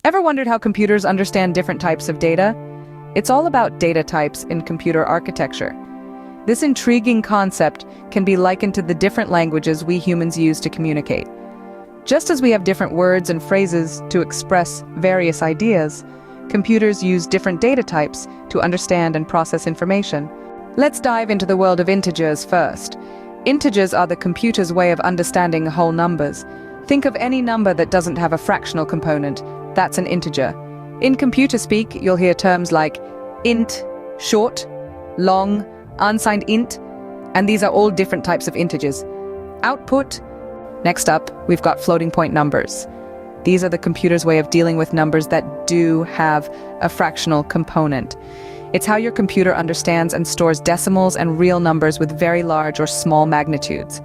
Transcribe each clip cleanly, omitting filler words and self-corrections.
Ever wondered how computers understand different types of data? It's all about data types in computer architecture. This intriguing concept can be likened to the different languages we humans use to communicate. Just as we have different words and phrases to express various ideas, computers use different data types to understand and process information. Let's dive into the world of integers first. Integers are the computer's way of understanding whole numbers. Think of any number that doesn't have a fractional component. That's an integer. In computer speak, you'll hear terms like int, short, long, unsigned int, and these are all different types of integers. Output. Next up, we've got floating point numbers. These are the computer's way of dealing with numbers that do have a fractional component. It's how your computer understands and stores decimals and real numbers with very large or small magnitudes.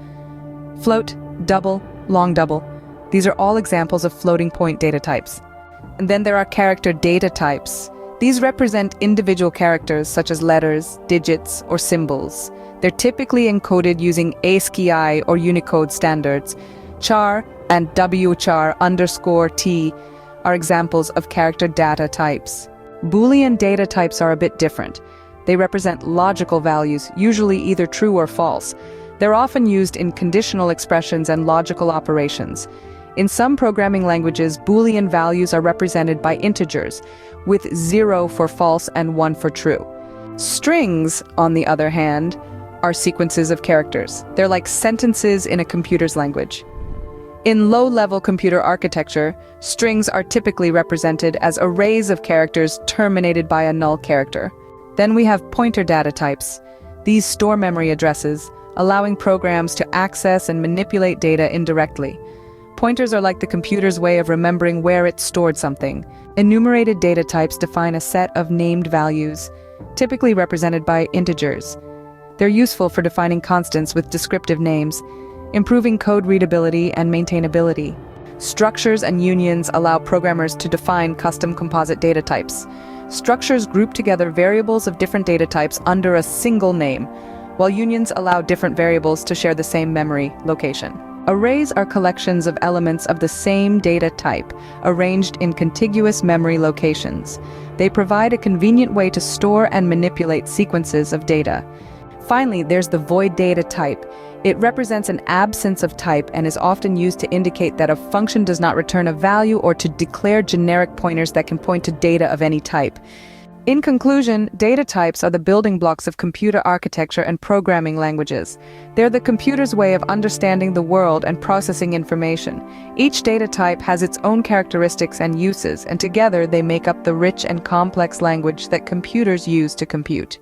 Float, double, long double. These are all examples of floating point data types. And then there are character data types. These represent individual characters such as letters, digits, or symbols. They're typically encoded using ASCII or Unicode standards. Char and WCHAR_T are examples of character data types. Boolean data types are a bit different. They represent logical values, usually either true or false. They're often used in conditional expressions and logical operations. In some programming languages, Boolean values are represented by integers, with 0 for false and 1 for true. Strings, on the other hand, are sequences of characters. They're like sentences in a computer's language. In low-level computer architecture, strings are typically represented as arrays of characters terminated by a null character. Then we have pointer data types. These store memory addresses, allowing programs to access and manipulate data indirectly. Pointers are like the computer's way of remembering where it stored something. Enumerated data types define a set of named values, typically represented by integers. They're useful for defining constants with descriptive names, improving code readability and maintainability. Structures and unions allow programmers to define custom composite data types. Structures group together variables of different data types under a single name, while unions allow different variables to share the same memory location. Arrays are collections of elements of the same data type, arranged in contiguous memory locations. They provide a convenient way to store and manipulate sequences of data. Finally, there's the void data type. It represents an absence of type and is often used to indicate that a function does not return a value or to declare generic pointers that can point to data of any type. In conclusion, data types are the building blocks of computer architecture and programming languages. They're the computer's way of understanding the world and processing information. Each data type has its own characteristics and uses, and together they make up the rich and complex language that computers use to compute.